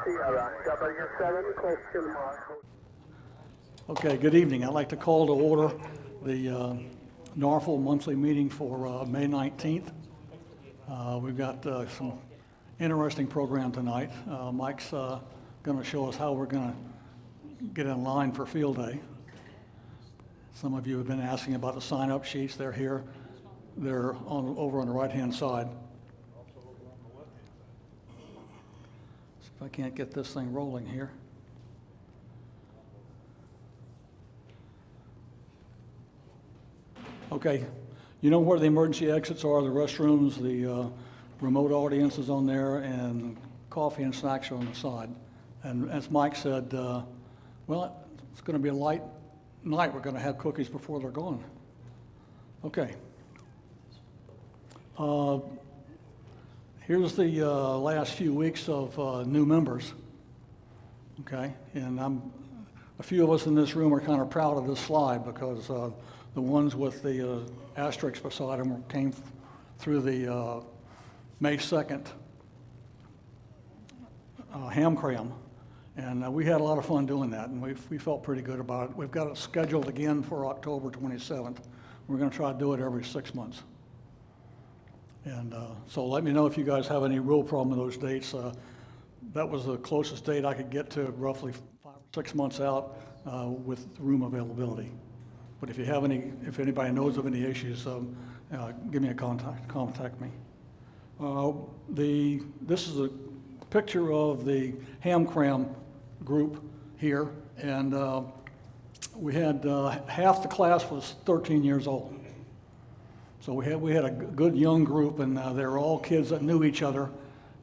Sierra, W7 question mark. Okay, good evening. I'd like to call to order the NFARL monthly meeting for May 19th. We've got some interesting program tonight. Mike's going to show us how we're going to get in line for field day. Some of you have been asking about the sign-up sheets. They're here. They're over on the right-hand side. See if I can't get this thing rolling here. Okay, you know where the emergency exits are, the restrooms, the remote audience is on there, and coffee and snacks are on the side. And as Mike said, well, it's going to be a light night. We're going to have cookies before they're gone. Okay. Here's the last few weeks of new members. Okay, and a few of us in this room are kind of proud of this slide because the ones with the asterisk beside them came through the May 2nd Ham Cram, and we had a lot of fun doing that, and we felt pretty good about it. We've got it scheduled again for October 27th. We're going to try to do it every 6 months. And so let me know if you guys have any real problem with those dates. That was the closest date I could get to, roughly 5 or 6 months out with room availability. But if you have if anybody knows of any issues, give me a contact me. This is a picture of the Ham Cram group here, and we had half the class was 13 years old. So we had a good young group, and they were all kids that knew each other,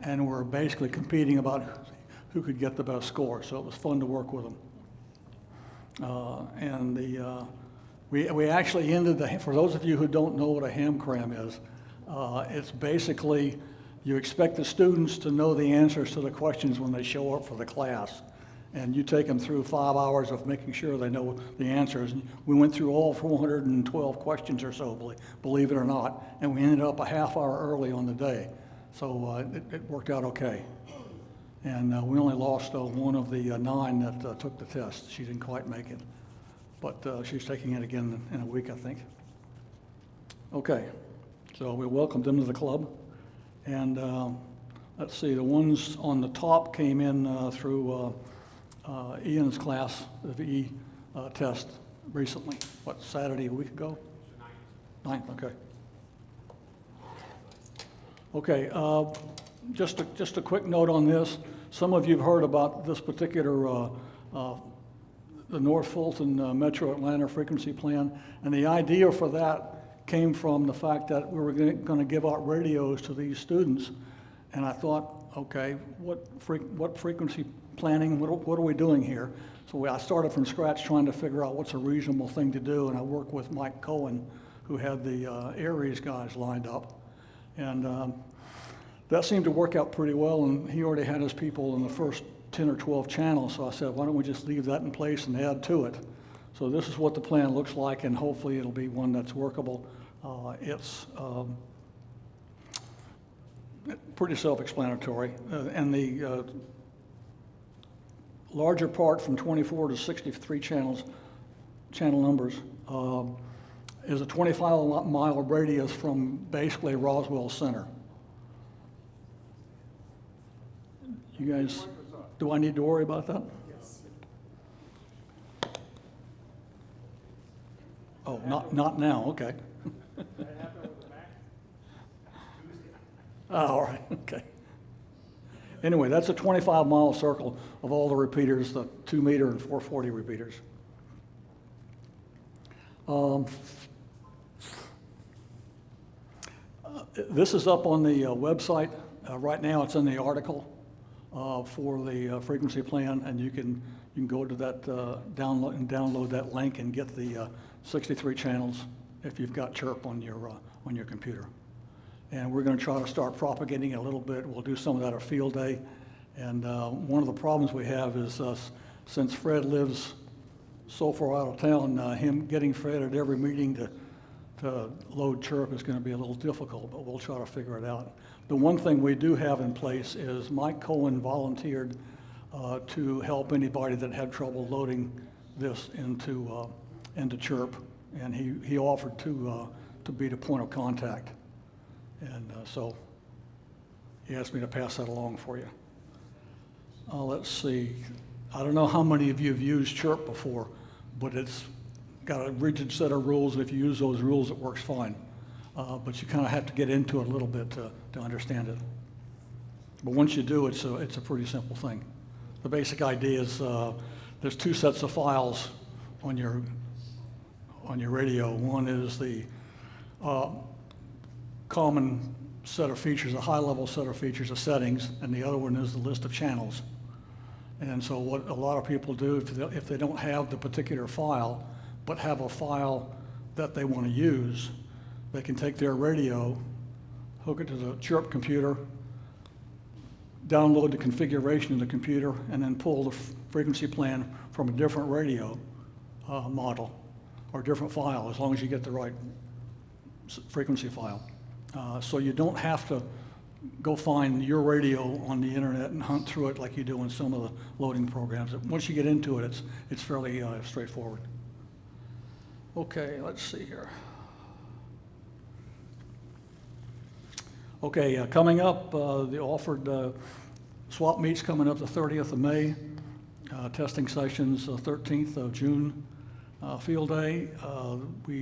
and were basically competing about who could get the best score. So it was fun to work with them. We actually ended for those of you who don't know what a Ham Cram is, it's basically you expect the students to know the answers to the questions when they show up for the class. And you take them through 5 hours of making sure they know the answers. And we went through all 412 questions or so, believe it or not, and we ended up a half hour early on the day. So it worked out okay. And we only lost one of the 9 that took the test. She didn't quite make it. But she's taking it again in a week, I think. Okay, so we welcomed them to the club. And let's see, the ones on the top came in through Ian's class, the VE test recently. What, Saturday, a week ago? 9th, okay. Okay, just a quick note on this. Some of you have heard about this particular the North Fulton Metro Atlanta frequency plan, and the idea for that came from the fact that we were going to give out radios to these students, and I thought, okay, what frequency planning, what are we doing here? So I started from scratch trying to figure out what's a reasonable thing to do, and I worked with Mike Cohen, who had the ARRL guys lined up, and that seemed to work out pretty well, and he already had his people in the first 10 or 12 channels, so I said, why don't we just leave that in place and add to it? So this is what the plan looks like, and hopefully it'll be one that's workable. It's pretty self-explanatory, and the larger part from 24 to 63 channel numbers is a 25-mile radius from basically Roswell Center. You guys, do I need to worry about that? Yes. Oh, not now, okay. That happened with the Mac Tuesday. Oh, all right, okay. Anyway, that's a 25-mile circle of all the repeaters, the 2-meter and 440 repeaters. This is up on the website. Right now it's in the article for the frequency plan, and you can go to that download that link and get the 63 channels if you've got CHIRP on your computer. And we're going to try to start propagating it a little bit. We'll do some of that at field day. And one of the problems we have is since Fred lives so far out of town, him getting Fred at every meeting to load CHIRP is going to be a little difficult, but we'll try to figure it out. The one thing we do have in place is Mike Cohen volunteered to help anybody that had trouble loading this into CHIRP, and he offered to be the point of contact. And so he asked me to pass that along for you. Let's see. I don't know how many of you have used CHIRP before, but it's got a rigid set of rules. If you use those rules, it works fine. But you kind of have to get into it a little bit to understand it. But once you do, it's a pretty simple thing. The basic idea is there's two sets of files on your radio. One is the common set of features, a high-level set of features, of settings, and the other one is the list of channels. And so what a lot of people do, if they don't have the particular file, but have a file that they want to use, they can take their radio, hook it to the CHIRP computer, download the configuration of the computer, and then pull the frequency plan from a different radio model or different file, as long as you get the right frequency file. So you don't have to go find your radio on the internet and hunt through it like you do in some of the loading programs. Once you get into it, it's fairly straightforward. Okay, let's see here. Okay, coming up, the offered swap meet's coming up the 30th of May, testing sessions 13th of June, field day.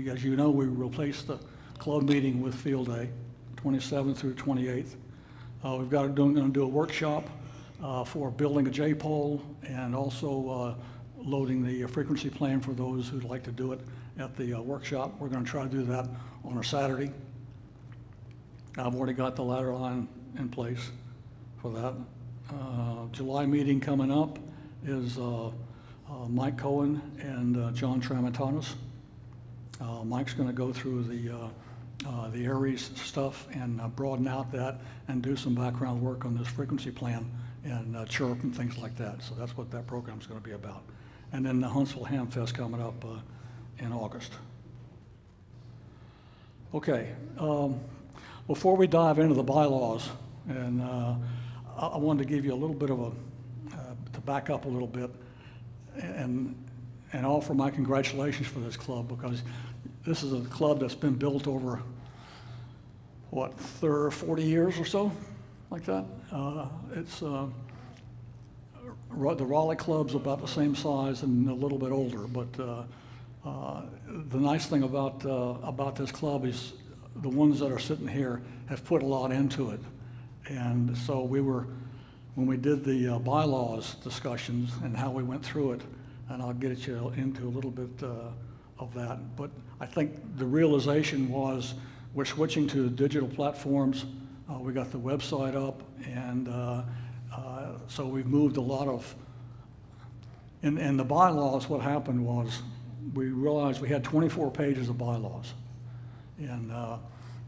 As you know, we replaced the club meeting with field day, 27th through 28th. We've got going to do a workshop for building a J-pole and also loading the frequency plan for those who'd like to do it at the workshop. We're going to try to do that on a Saturday. I've already got the ladder line in place for that. July meeting coming up is Mike Cohen and John Tramontanis. Mike's going to go through the ARRL stuff and broaden out that and do some background work on this frequency plan and CHIRP and things like that. So that's what that program's going to be about. And then the Huntsville Ham Fest coming up in August. Okay, before we dive into the bylaws, and I wanted to give you a little bit of to back up a little bit and offer my congratulations for this club, because this is a club that's been built over, what, 40 years or so, like that. It's the Raleigh club's about the same size and a little bit older, but the nice thing about this club is the ones that are sitting here have put a lot into it. And so when we did the bylaws discussions and how we went through it, and I'll get you into a little bit of that, but I think the realization was we're switching to digital platforms. We got the website up, and so we've moved a lot of, in the bylaws, what happened was we realized we had 24 pages of bylaws. And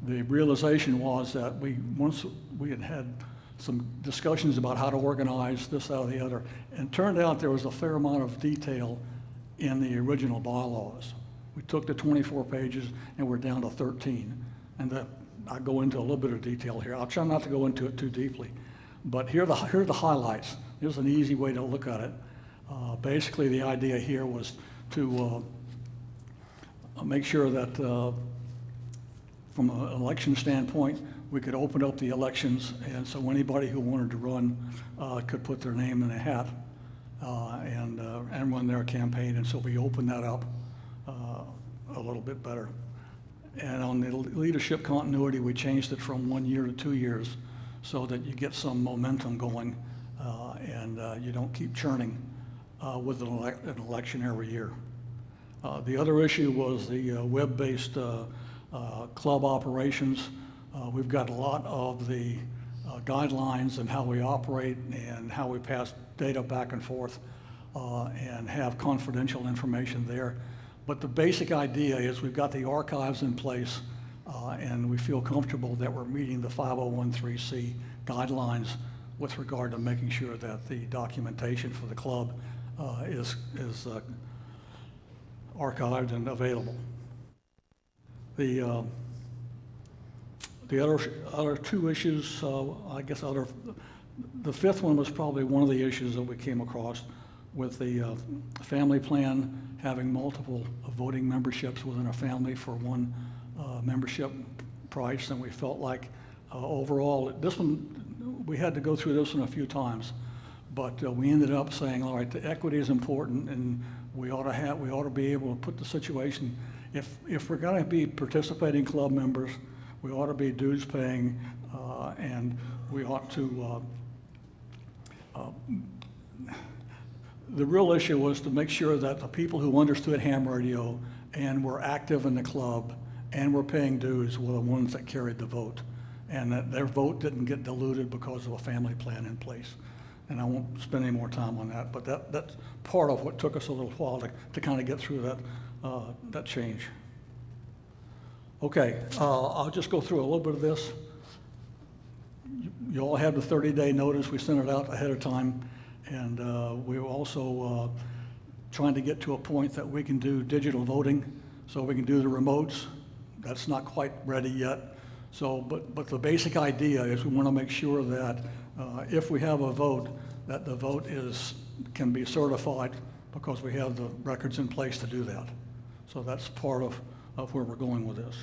the realization was that once we had some discussions about how to organize this, that, or the other, and turned out there was a fair amount of detail in the original bylaws. We took the 24 pages and we're down to 13. And I'll go into a little bit of detail here. I'll try not to go into it too deeply. But here are the highlights. Here's an easy way to look at it. Basically, the idea here was to make sure that from an election standpoint, we could open up the elections, and so anybody who wanted to run could put their name in a hat and run their campaign. And so we opened that up a little bit better. And on the leadership continuity, we changed it from 1 year to 2 years so that you get some momentum going and you don't keep churning with an election every year. The other issue was the web-based club operations. We've got a lot of the guidelines and how we operate and how we pass data back and forth and have confidential information there. But the basic idea is we've got the archives in place and we feel comfortable that we're meeting the 5013C guidelines with regard to making sure that the documentation for the club is archived and available. The other two issues, I guess other The fifth one was probably one of the issues that we came across with the family plan, having multiple voting memberships within a family for one membership price. And we felt like overall, this one, we had to go through this one a few times, but we ended up saying, all right, the equity is important, and we ought to be able to put the situation, if we're going to be participating club members, we ought to be dues paying, and we ought to, the real issue was to make sure that the people who understood ham radio and were active in the club and were paying dues were the ones that carried the vote, and that their vote didn't get diluted because of a family plan in place. And I won't spend any more time on that, but that's part of what took us a little while to kind of get through that change. Okay, I'll just go through a little bit of this. You all had the 30-day notice. We sent it out ahead of time, and we were also trying to get to a point that we can do digital voting, so we can do the remotes. That's not quite ready yet. So, but the basic idea is we want to make sure that if we have a vote, that the vote can be certified because we have the records in place to do that. So that's part of where we're going with this.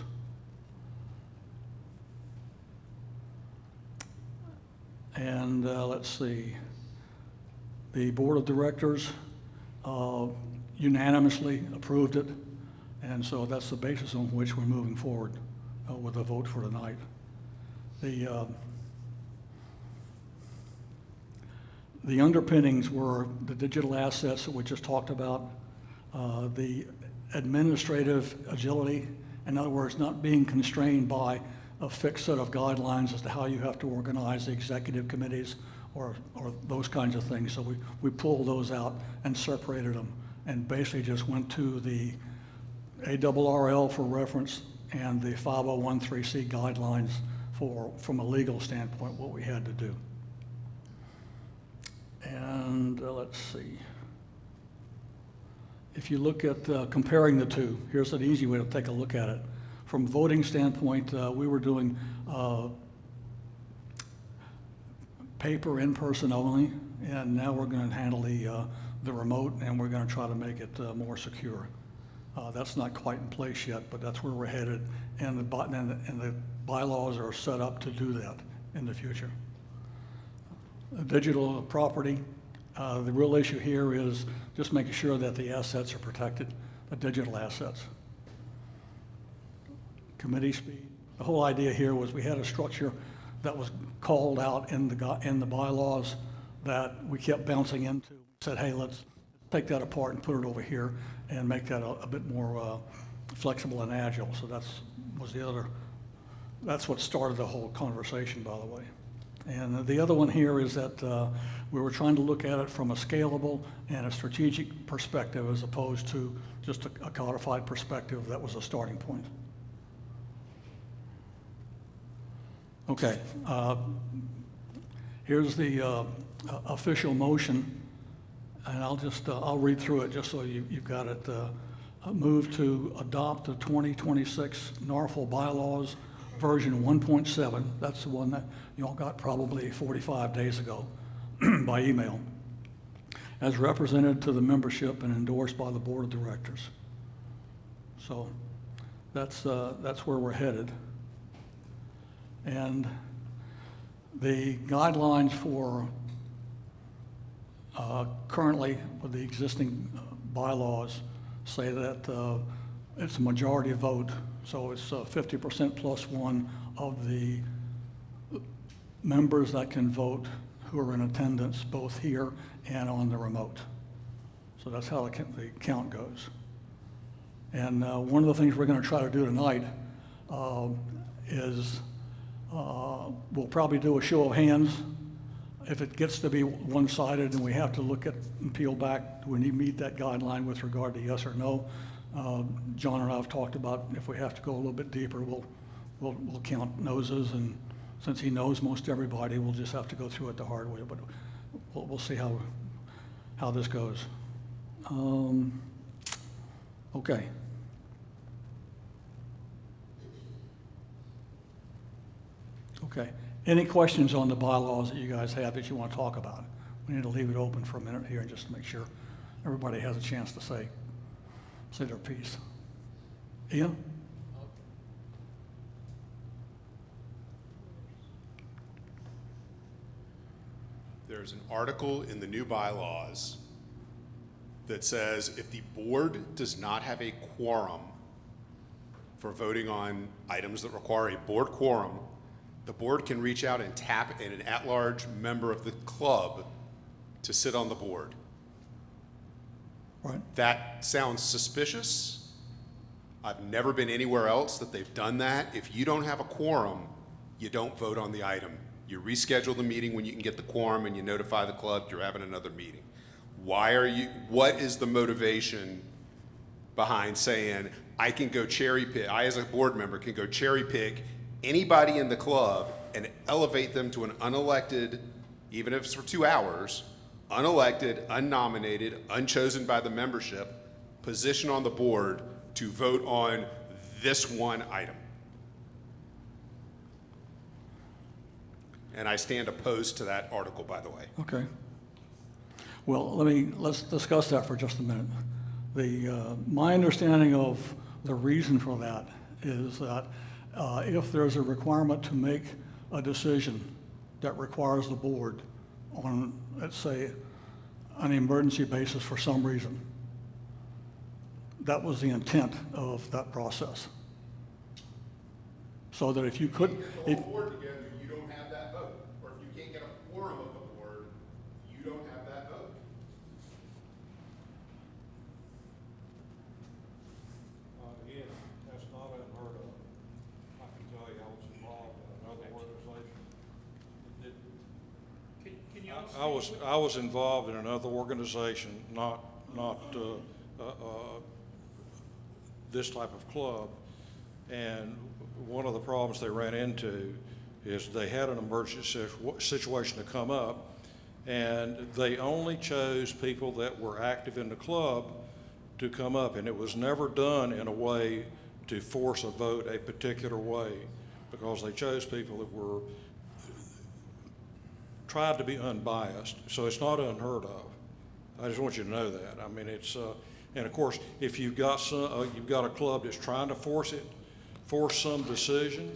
And let's see, the board of directors unanimously approved it, and so that's the basis on which we're moving forward with a vote for tonight. The underpinnings were the digital assets that we just talked about, the administrative agility, in other words, not being constrained by a fixed set of guidelines as to how you have to organize the executive committees or those kinds of things. So we pulled those out and separated them and basically just went to the ARRL for reference and the 5013C guidelines from a legal standpoint, what we had to do. And let's see. If you look at comparing the two, here's an easy way to take a look at it. From a voting standpoint, we were doing paper in person only, and now we're going to handle the remote, and we're going to try to make it more secure. That's not quite in place yet, but that's where we're headed, and the bylaws are set up to do that in the future. Digital property, the real issue here is just making sure that the assets are protected, the digital assets. Committee speed. The whole idea here was we had a structure that was called out in the bylaws that we kept bouncing into. We said, hey, let's take that apart and put it over here and make that a bit more flexible and agile. So that's what started the whole conversation, by the way. And the other one here is that we were trying to look at it from a scalable and a strategic perspective as opposed to just a codified perspective that was a starting point. Okay, here's the official motion, and I'll read through it just so you've got it. Move to adopt the 2026 NFARL Bylaws version 1.7. That's the one that you all got probably 45 days ago by email, as represented to the membership and endorsed by the board of directors. So that's where we're headed. And the guidelines for currently with the existing bylaws say that it's a majority vote, so it's 50% plus one of the members that can vote who are in attendance both here and on the remote. So that's how the count goes. And one of the things we're going to try to do tonight is we'll probably do a show of hands. If it gets to be one-sided and we have to look at and peel back, do we need to meet that guideline with regard to yes or no? John and I have talked about if we have to go a little bit deeper, we'll count noses, and since he knows most everybody, we'll just have to go through it the hard way, but we'll see how this goes. Okay. Okay, Any questions on the bylaws that you guys have that you want to talk about? We need to leave it open for a minute here just to make sure everybody has a chance to say their piece. Ian? There's an article in the new bylaws that says if the board does not have a quorum for voting on items that require a board quorum, the board can reach out and tap an at-large member of the club to sit on the board. Right. That sounds suspicious. I've never been anywhere else that they've done that. If you don't have a quorum, you don't vote on the item. You reschedule the meeting when you can get the quorum and you notify the club you're having another meeting. What is the motivation behind saying I can go cherry pick, I as a board member can go cherry pick anybody in the club and elevate them to an unelected, even if it's for 2 hours, unelected, unnominated, unchosen by the membership, position on the board to vote on this one item? And I stand opposed to that article, by the way. Okay. Well, let's discuss that for just a minute. My understanding of the reason for that is that if there's a requirement to make a decision that requires the board on, let's say, an emergency basis for some reason, that was the intent of that process. So that if you could, if, board together, you don't have that vote. Or if you can't get a quorum of the board, you don't have that vote. Again, that's not unheard of. I can tell you, I was involved in another organization that didn't. Can you? I was involved in another organization, not this type of club, and one of the problems they ran into is they had an emergency situation to come up, and they only chose people that were active in the club to come up, and it was never done in a way to force a vote a particular way, because they chose people that were tried to be unbiased. So it's not unheard of. I just want you to know that. I mean, it's and of course, if you've got a club that's trying to force some decision,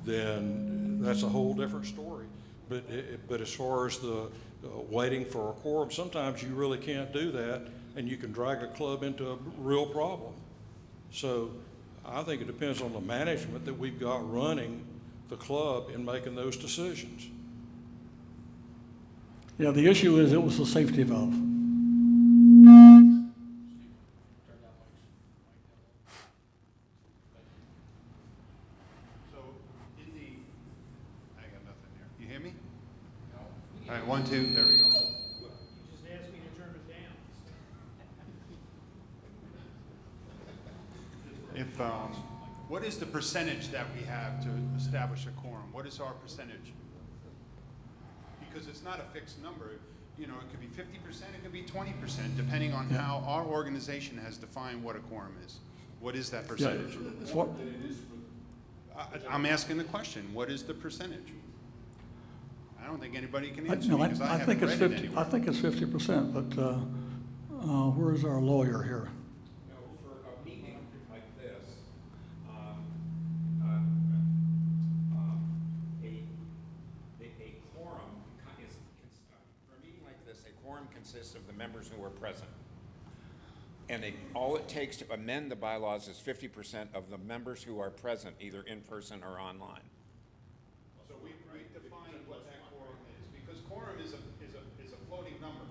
then that's a whole different story. But as far as the waiting for a quorum, sometimes you really can't do that, and you can drag a club into a real problem. So I think it depends on the management that we've got running the club in making those decisions. yeah, the issue is it was a safety valve. I got nothing there. You hear me? No. All right, 1, 2, there we go. You just asked me to turn it down. If, what is the percentage that we have to establish a quorum? What is our percentage? Because it's not a fixed number. You know, it could be 50%, it could be 20%, depending on how our organization has defined what a quorum is. What is that percentage? It's what, I'm asking the question, what is the percentage? I don't think anybody can I, answer no, me because I think haven't it's read it 50. anywhere. I think it's 50%. But where's our lawyer here? No, for a meeting like this, a quorum is, for a meeting like this, a quorum consists of the members who are present. And all it takes to amend the bylaws is 50% of the members who are present, either in person or online. So we define what that quorum is, because quorum is a floating number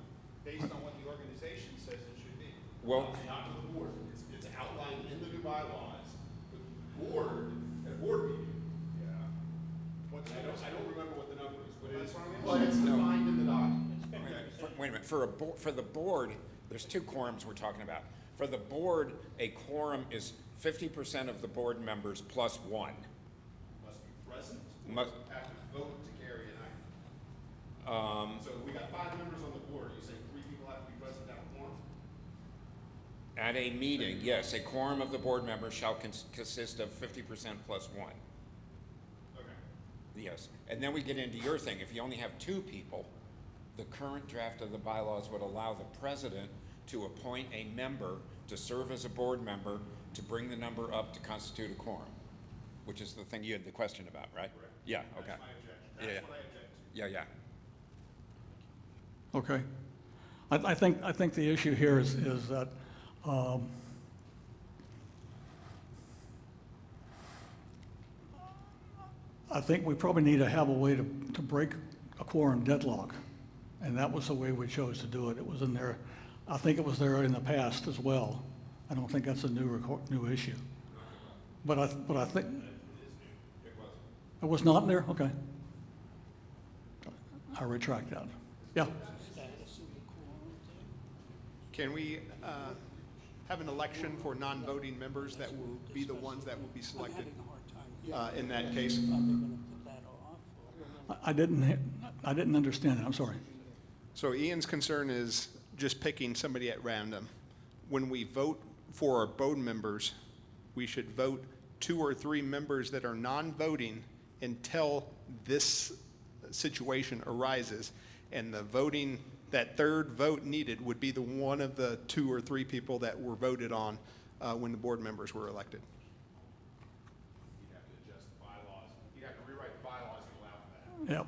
based on what the organization says it should be. Well, Not the board. It's outlined in the new bylaws. The board, at board meeting. Yeah. I don't remember what the number is, but it's, well, it's defined in the document. wait a minute, for the board, there's 2 quorums we're talking about. For the board, a quorum is 50% of the board members plus 1. Must be present. Must- Have to vote to carry an item. So we got 5 members on the board. You say 3 people have to be present at a quorum? At a meeting, yes, a quorum of the board members shall consist of 50% plus 1. Okay. Yes, and then we get into your thing. If you only have 2 people, the current draft of the bylaws would allow the president to appoint a member to serve as a board member to bring the number up to constitute a quorum, which is the thing you had the question about, right? Correct. Yeah, okay. That's my objection. Yeah, That's yeah. what I object to. Okay. I think the issue here is that I think we probably need to have a way to break a quorum deadlock. And that was the way we chose to do it. It was in there, I think it was there in the past as well. I don't think that's a new issue. But I think. It was not in there? Okay. I retract that. Yeah. Can we have an election for non-voting members that will be the ones that will be selected in that case? I didn't understand that. I'm sorry. So Ian's concern is just picking somebody at random. When we vote for our board members, we should vote 2 or 3 members that are non-voting until this situation arises. And the voting, that third vote needed would be the one of the 2 or 3 people that were voted on when the board members were elected. You'd have to adjust the bylaws. You'd have to rewrite the bylaws to allow for that. Yep.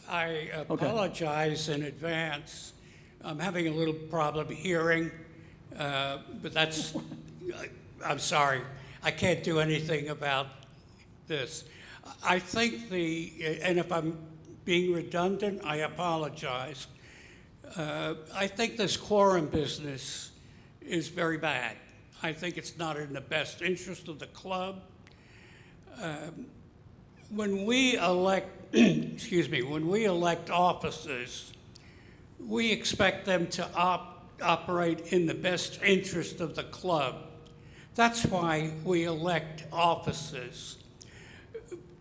I apologize in advance. I'm having a little problem hearing, but that's, I'm sorry. I can't do anything about this. I think and if I'm being redundant, I apologize. I think this quorum business is very bad. I think it's not in the best interest of the club. When we elect, when we elect officers, we expect them to operate in the best interest of the club. That's why we elect officers.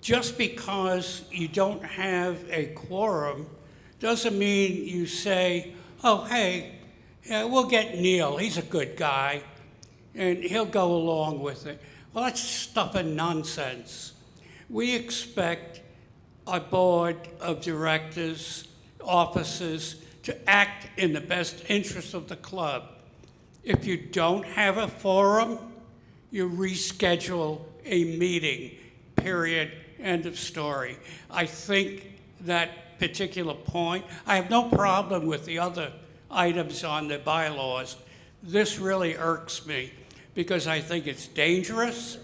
Just because you don't have a quorum doesn't mean you say, oh, hey, yeah, we'll get Neil, he's a good guy, and he'll go along with it. Well, that's stuff and nonsense. We expect a board of directors, officers, to act in the best interest of the club. If you don't have a forum, you reschedule a meeting, period, end of story. I think that particular point, I have no problem with the other items on the bylaws. This really irks me because I think it's dangerous.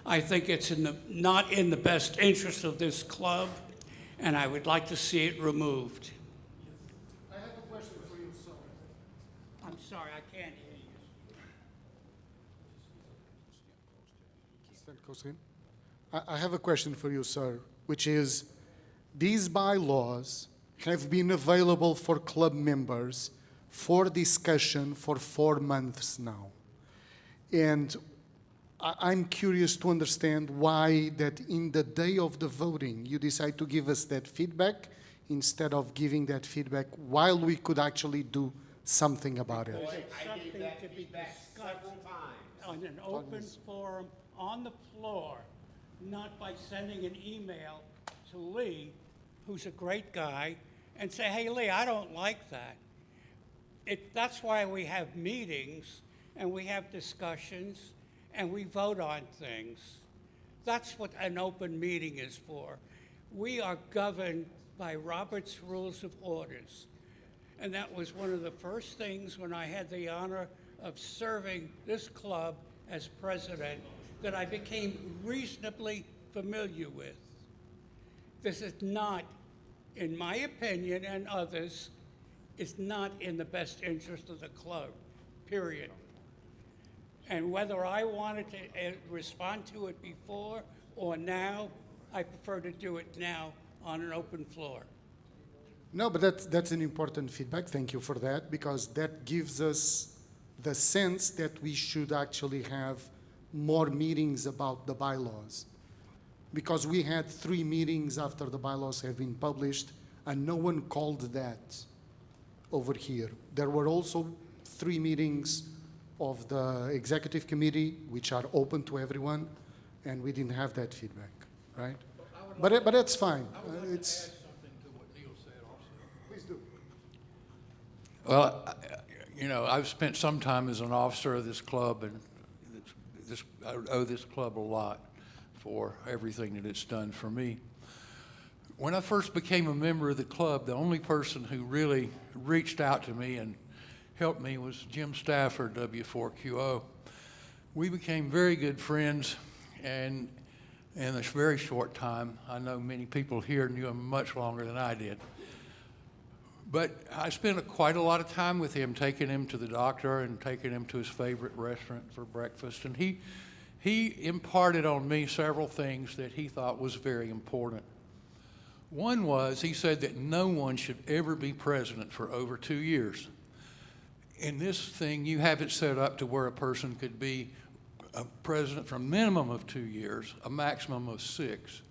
I think it's not in the best interest of this club, and I would like to see it removed. I have a question for you, sir. I'm sorry, I can't hear you. Stand close to him. I have a question for you, sir, which is, these bylaws have been available for club members for discussion for 4 months now. And I'm curious to understand why that in the day of the voting, you decide to give us that feedback instead of giving that feedback while we could actually do something about it. I gave that feedback several times. On an open forum, on the floor, not by sending an email to Lee, who's a great guy, and say, hey, Lee, I don't like that. That's why we have meetings, and we have discussions, and we vote on things. That's what an open meeting is for. We are governed by Robert's Rules of Orders. And that was one of the first things when I had the honor of serving this club as president that I became reasonably familiar with. This is not, in my opinion and others, is not in the best interest of the club, period. And whether I wanted to respond to it before or now, I prefer to do it now on an open floor. No, but that's an important feedback. Thank you for that, because that gives us the sense that we should actually have more meetings about the bylaws. Because we had 3 meetings after the bylaws have been published, and no one called that over here. There were also 3 meetings of the executive committee, which are open to everyone, and we didn't have that feedback, right? But that's fine. It's. Please do. Well, you know, I've spent some time as an officer of this club, and I owe this club a lot for everything that it's done for me. When I first became a member of the club, the only person who really reached out to me and helped me was Jim Stafford, W4QO. We became very good friends, and in a very short time, I know many people here knew him much longer than I did. But I spent quite a lot of time with him, taking him to the doctor and taking him to his favorite restaurant for breakfast. And he imparted on me several things that he thought was very important. One was, he said that no one should ever be president for over 2 years. In this thing, you have it set up to where a person could be a president for a minimum of 2 years, a maximum of 6.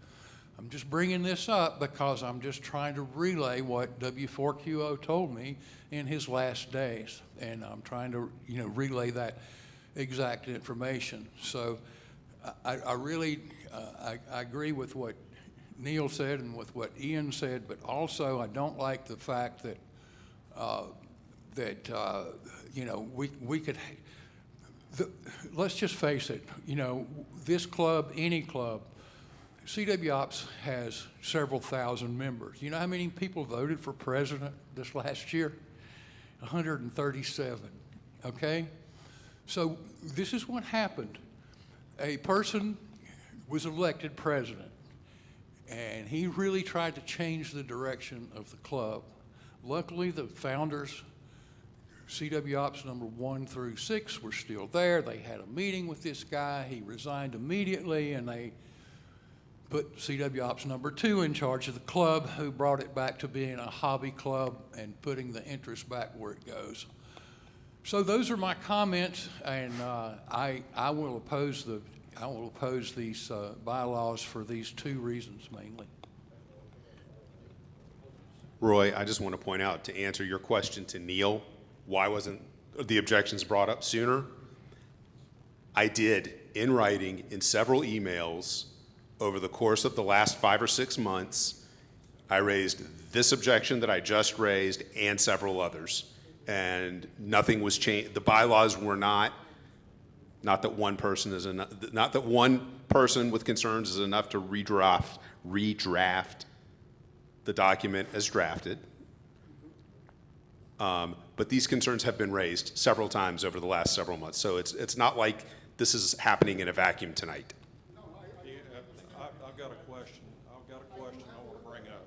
I'm just bringing this up because I'm just trying to relay what W4QO told me in his last days, and I'm trying to, you know, relay that exact information. So I really I agree with what Neil said and with what Ian said, but also I don't like the fact that you know, we could. Let's just face it. You know, this club, any club. CW Ops has several thousand members. You know how many people voted for president this last year? 137, okay? So this is what happened. A person was elected president, and he really tried to change the direction of the club. Luckily, the founders, CW Ops number 1 through 6, were still there. They had a meeting with this guy. He resigned immediately, and they put CW Ops number 2 in charge of the club, who brought it back to being a hobby club and putting the interest back where it goes. So those are my comments, and I will oppose these bylaws for these 2 reasons mainly. Roy, I just want to point out, to answer your question to Neil, why wasn't the objections brought up sooner? I did, in writing, in several emails, over the course of the last 5 or 6 months. I raised this objection that I just raised and several others, and nothing was changed. The bylaws were not that one person is enough, not that one person with concerns is enough to redraft the document as drafted. But these concerns have been raised several times over the last several months, so it's not like this is happening in a vacuum tonight. I've got a question. I want to bring up.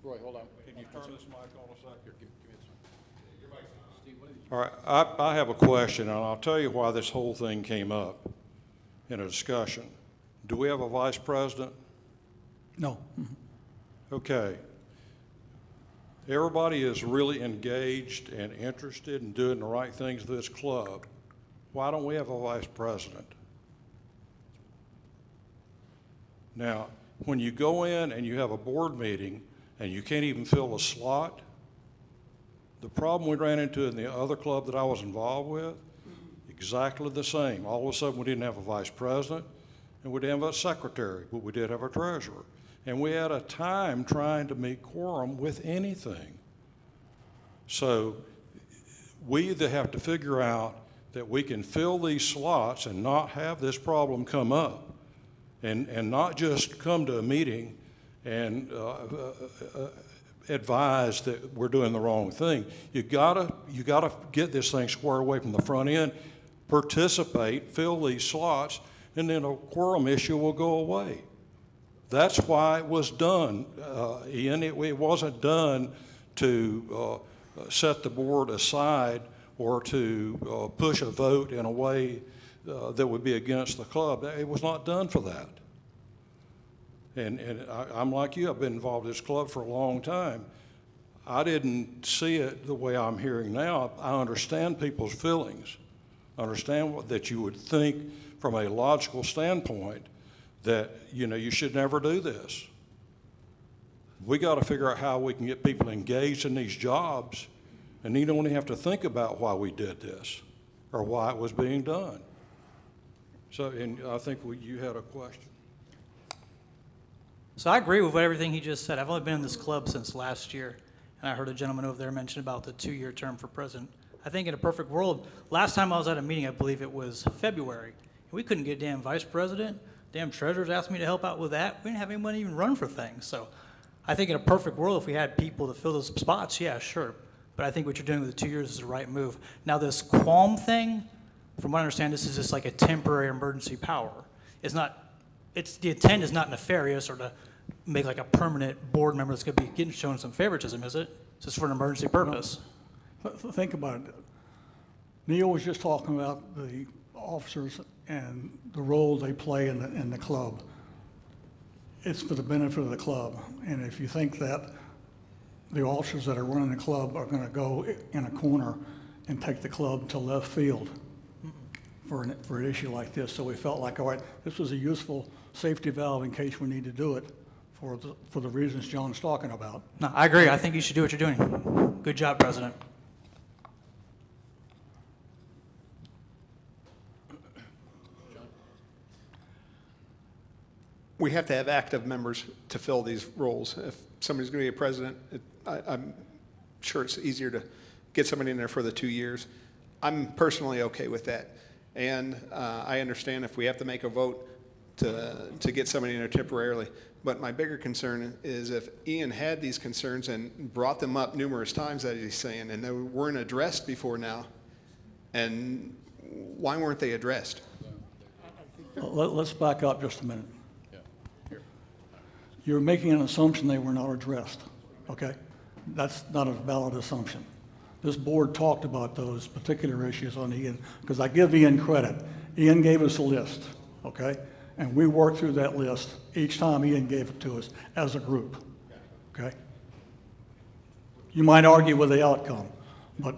Roy, hold on. Can you turn this mic on a second? All right, I have a question, and I'll tell you why this whole thing came up in a discussion. Do we have a vice president? No. Okay. Everybody is really engaged and interested in doing the right things to this club. Why don't we have a vice president? Now, when you go in and you have a board meeting and you can't even fill a slot, the problem we ran into in the other club that I was involved with, exactly the same. All of a sudden, we didn't have a vice president and we didn't have a secretary, but we did have a treasurer. And we had a time trying to meet quorum with anything. So we either have to figure out that we can fill these slots and not have this problem come up, and not just come to a meeting and advise that we're doing the wrong thing. You gotta get this thing squared away from the front end, participate, fill these slots, and then a quorum issue will go away. That's why it was done, Ian. It wasn't done to set the board aside or to push a vote in a way that would be against the club. It was not done for that. And I'm like you, I've been involved in this club for a long time. I didn't see it the way I'm hearing now. I understand people's feelings. I understand that you would think from a logical standpoint that, you know, you should never do this. We got to figure out how we can get people engaged in these jobs, and you don't even have to think about why we did this or why it was being done. So, and I think you had a question. So I agree with everything he just said. I've only been in this club since last year, and I heard a gentleman over there mention about the 2-year term for president. I think in a perfect world, last time I was at a meeting, I believe it was February, and we couldn't get a damn vice president. Damn treasurers asked me to help out with that. We didn't have anyone even run for things. So I think in a perfect world, if we had people to fill those spots, yeah, sure. But I think what you're doing with the 2 years is the right move. Now this qualm thing, from what I understand, this is just like a temporary emergency power. The intent is not nefarious or to make like a permanent board member that's going to be getting shown some favoritism, is it? It's just for an emergency purpose. Think about it. Neil was just talking about the officers and the role they play in the club. It's for the benefit of the club. And if you think that the officers that are running the club are going to go in a corner and take the club to left field for an issue like this, so we felt like, all right, this was a useful safety valve in case we need to do it for the reasons John's talking about. No, I agree. I think you should do what you're doing. Good job, President. We have to have active members to fill these roles. If somebody's going to be a president, I'm sure it's easier to get somebody in there for the 2 years. I'm personally okay with that. And I understand if we have to make a vote to get somebody in there temporarily. But my bigger concern is if Ian had these concerns and brought them up numerous times, as he's saying, and they weren't addressed before now, and why weren't they addressed? Let's back up just a minute. You're making an assumption they were not addressed, okay? That's not a valid assumption. This board talked about those particular issues on Ian, because I give Ian credit. Ian gave us a list, okay? And we worked through that list each time Ian gave it to us as a group, okay? You might argue with the outcome, but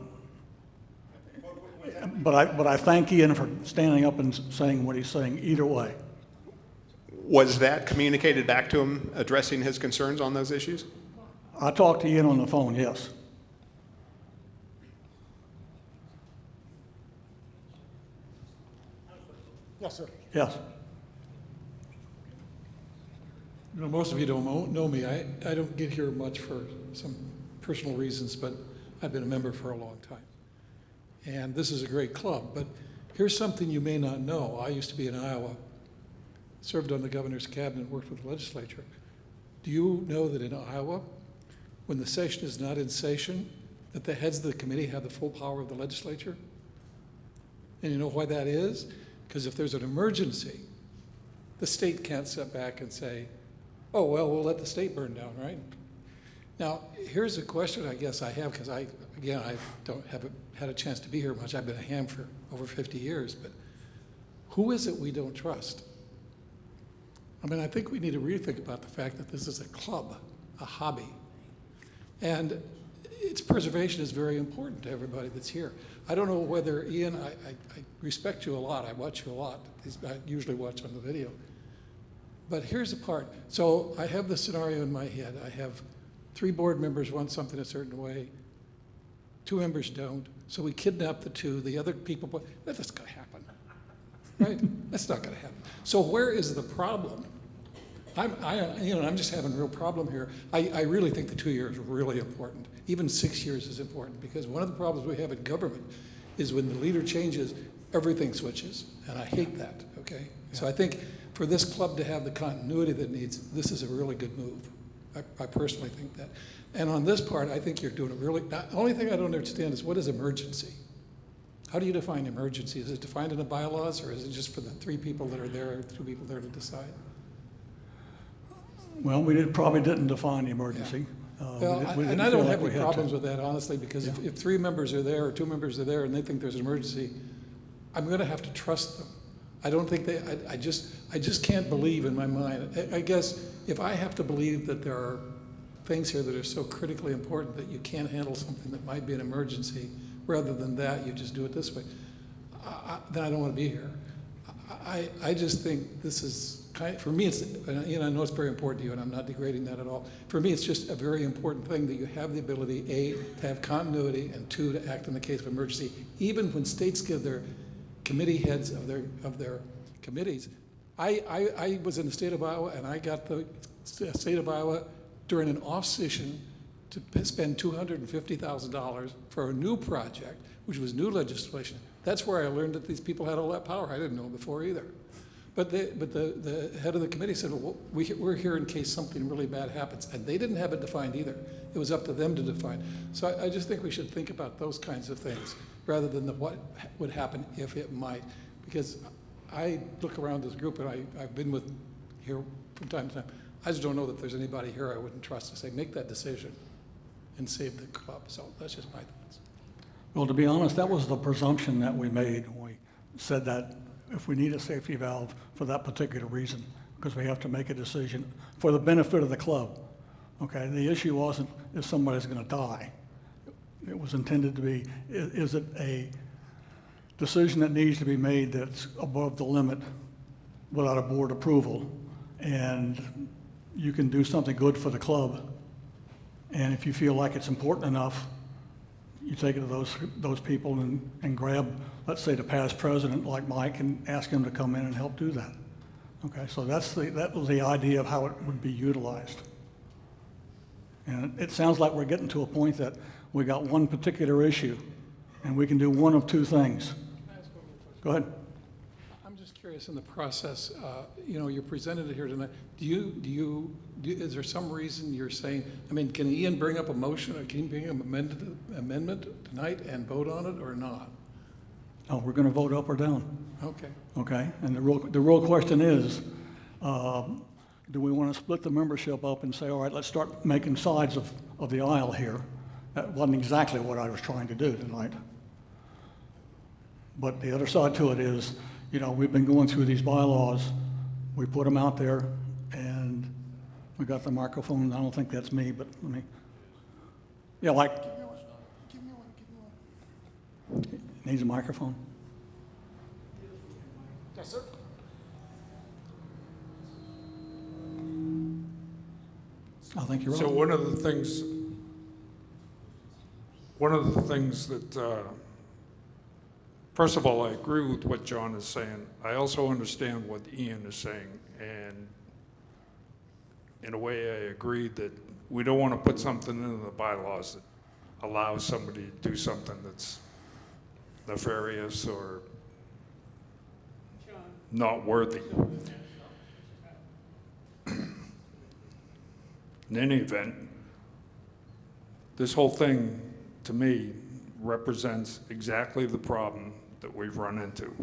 I thank Ian for standing up and saying what he's saying either way. Was that communicated back to him, addressing his concerns on those issues? I talked to Ian on the phone, yes. Yes, sir. Yes. You know, most of you don't know me. I don't get here much for some personal reasons, but I've been a member for a long time. And this is a great club, but here's something you may not know. I used to be in Iowa, served on the governor's cabinet, worked with the legislature. Do you know that in Iowa, when the session is not in session, that the heads of the committee have the full power of the legislature? And you know why that is? Because if there's an emergency, the state can't sit back and say, oh, well, we'll let the state burn down, right? Now, here's a question I guess I have, because I haven't had a chance to be here much. I've been a ham for over 50 years, but who is it we don't trust? I mean, I think we need to really think about the fact that this is a club, a hobby. And its preservation is very important to everybody that's here. I don't know whether, Ian, I respect you a lot. I watch you a lot. I usually watch on the video. But here's the part. So I have the scenario in my head. I have 3 board members want something a certain way. 2 members don't. So we kidnap the 2. The other people, that's going to happen, right? That's not going to happen. So where is the problem? I'm just having a real problem here. I really think the 2 years is really important. Even 6 years is important, because one of the problems we have in government is when the leader changes, everything switches, and I hate that, okay? Yeah. So I think for this club to have the continuity that it needs, this is a really good move. I personally think that. And on this part, I think you're doing it really, the only thing I don't understand is what is emergency? How do you define emergency? Is it defined in the bylaws, or is it just for the 3 people that are there, or 2 people there to decide? Well, we probably didn't define the emergency. Yeah. I don't have any problems with that, honestly, because yeah. if 3 members are there or 2 members are there and they think there's an emergency, I'm going to have to trust them. I don't think I just can't believe in my mind. I guess if I have to believe that there are things here that are so critically important that you can't handle something that might be an emergency, rather than that, you just do it this way, then I don't want to be here. I just think this is for me, it's, I know it's very important to you, and I'm not degrading that at all. For me, it's just a very important thing that you have the ability, A, to have continuity, and 2, to act in the case of emergency, even when states give their committee heads of their committees. I was in the state of Iowa, and I got the state of Iowa during an off session to spend $250,000 for a new project, which was new legislation. That's where I learned that these people had all that power. I didn't know before either. But the head of the committee said, well, we're here in case something really bad happens. And they didn't have it defined either. It was up to them to define. So I just think we should think about those kinds of things rather than what would happen if it might. Because I look around this group, and I've been with here from time to time. I just don't know that there's anybody here I wouldn't trust to say, make that decision and save the club. So that's just my thoughts. Well, to be honest, that was the presumption that we made when we said that if we need a safety valve for that particular reason, because we have to make a decision for the benefit of the club. Okay, the issue wasn't if somebody's going to die. It was intended to be, is it a decision that needs to be made that's above the limit without a board approval, and you can do something good for the club. And if you feel like it's important enough, you take it to those people and grab, let's say, the past president like Mike and ask him to come in and help do that. Okay, so that was the idea of how it would be utilized. And it sounds like we're getting to a point that we got one particular issue and we can do one of two things. Go ahead. I'm just curious in the process, you presented it here tonight. Is there some reason you're saying, I mean, can Ian bring up a motion, or can he bring up an amendment tonight and vote on it or not? Oh, we're going to vote up or down. Okay. Okay, and the real question is, do we want to split the membership up and say, all right, let's start making sides of the aisle here? That wasn't exactly what I was trying to do tonight. But the other side to it is, we've been going through these bylaws, we put them out there, and we got the microphone. I don't think that's me, but let me, yeah, like, Give me one. needs a microphone. Yes, sir. I think you're right. So one of the things that, first of all, I agree with what John is saying. I also understand what Ian is saying, and in a way I agree that we don't want to put something into the bylaws that allows somebody to do something that's nefarious or not worthy. In any event, this whole thing, to me, represents exactly the problem that we've run into.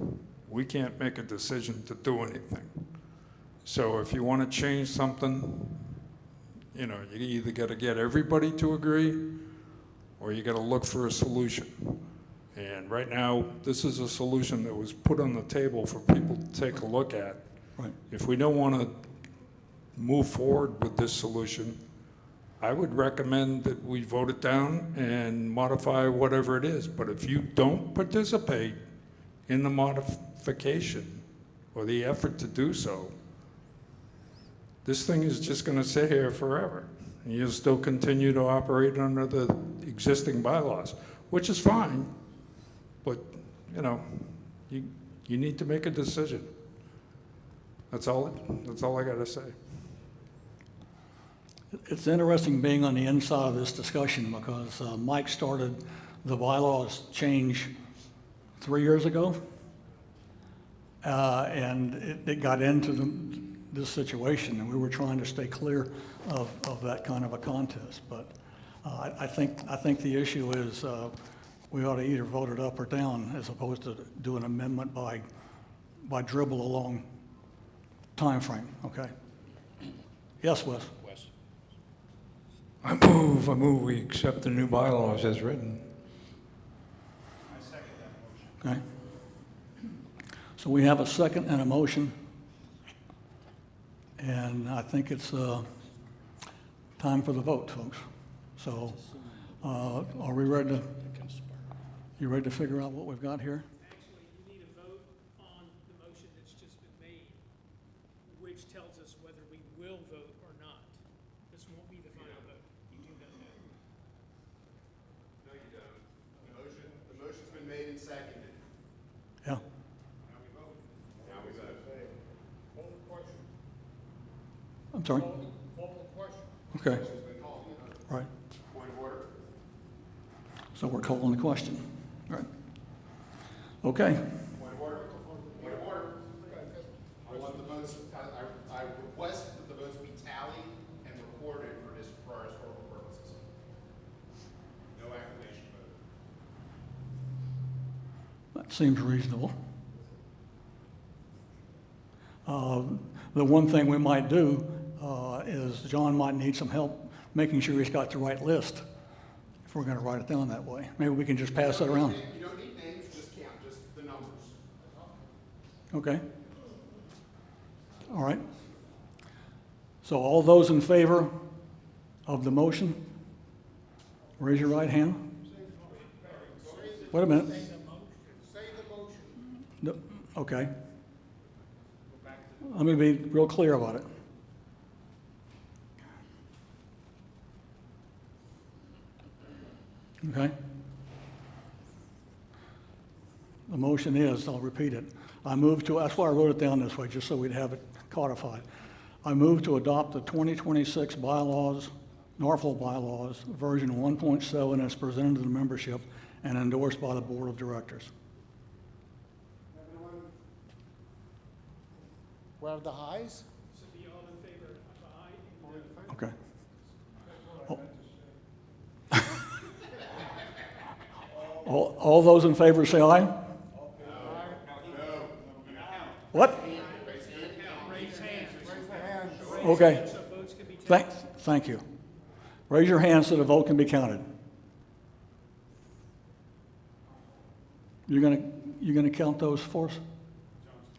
We can't make a decision to do anything. So if you want to change something, you either got to get everybody to agree, or you got to look for a solution. And right now, this is a solution that was put on the table for people to take a look at. Right. If we don't want to move forward with this solution, I would recommend that we vote it down and modify whatever it is. But if you don't participate in the modification or the effort to do so, this thing is just going to sit here forever. And you'll still continue to operate under the existing bylaws, which is fine. But, you need to make a decision. That's all I got to say. It's interesting being on the inside of this discussion because Mike started the bylaws change 3 years ago. And it got into this situation, and we were trying to stay clear of that kind of a contest. But I think the issue is we ought to either vote it up or down as opposed to do an amendment by dribble along time frame. Okay. Yes, Wes. I move we accept the new bylaws as written. I second that motion. Okay. So we have a second and a motion. And I think it's time for the vote, folks. So are we ready you ready to figure out what we've got here? Actually, you need a vote on the motion that's just been made, which tells us whether we will vote or not. This won't be the final vote. You do know that. No, you don't. The motion's been made and seconded. Yeah. Now we vote. I'm sorry? Okay. Right. Point of order. So we're calling the question. All right. Okay. Point of order. Point of order. I want the votes, I request that the votes be tallied and recorded for our historical purposes. No acclamation vote. That seems reasonable. The one thing we might do is John might need some help making sure he's got the right list if we're going to write it down that way. Maybe we can just pass it around. You don't need names, just count, just the numbers. Okay. All right. So all those in favor of the motion, raise your right hand. Wait a minute. No, okay. Let me be real clear about it. Okay? The motion is, I'll repeat it, I move to, that's why I wrote it down this way, just so we'd have it codified. I move to adopt the 2026 bylaws, NFARL bylaws, version 1.7 as presented to the membership and endorsed by the Board of Directors. Where are the highs? So be all in favor of aye and no. Okay. All those in favor say aye? What? Raise hands. Okay. So votes can be counted. Thank you. Raise your hand so the vote can be counted. You're gonna count those for us?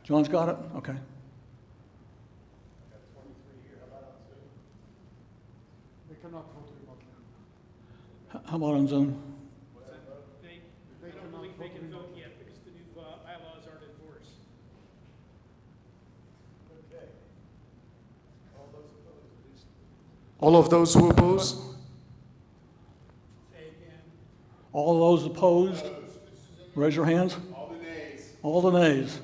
John's got it? Okay. They cannot vote remotely. How about on Zoom? I don't believe they can vote yet because the new bylaws aren't in force. All of those who oppose? Say again. All those opposed? Raise your hands. All the nays. All the nays.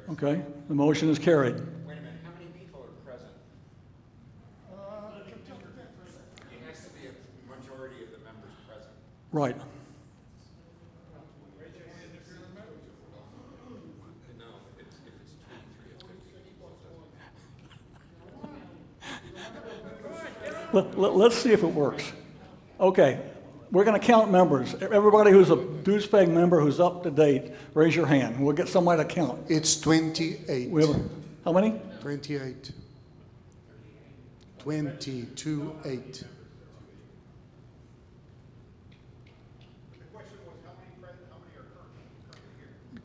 Okay, the motion is carried. Wait a minute, how many people are present? It has to be a majority of the members present. Right. No, if it's 23, Let's see if it works. Okay, we're going to count members. Everybody who's a dues-paying member who's up to date, raise your hand. We'll get somebody to count. It's 28. We have how many? 28. 22-8.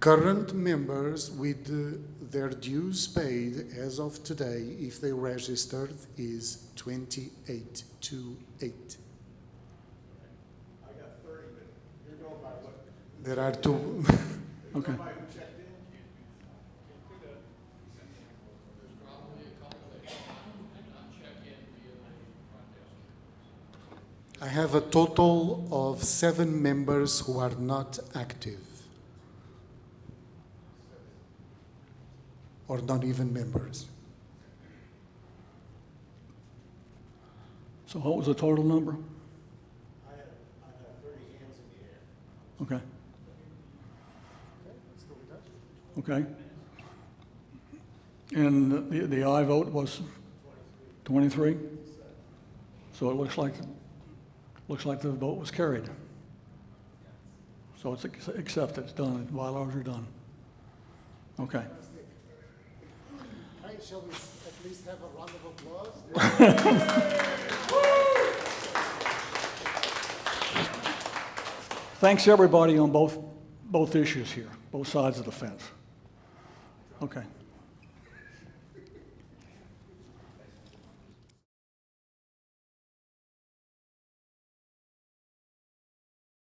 Current members with their dues paid as of today, if they registered, is 28 to 8. There are two. Okay. I have a total of 7 members who are not active or not even members. So what was the total number? I have 30 hands in the air. Okay. Okay. And the aye vote was 23? So it looks like the vote was carried. So it's accepted, it's done, the bylaws are done. Okay. Hey, shall we at least have a round of applause? Thanks everybody on both issues here, both sides of the fence. Okay.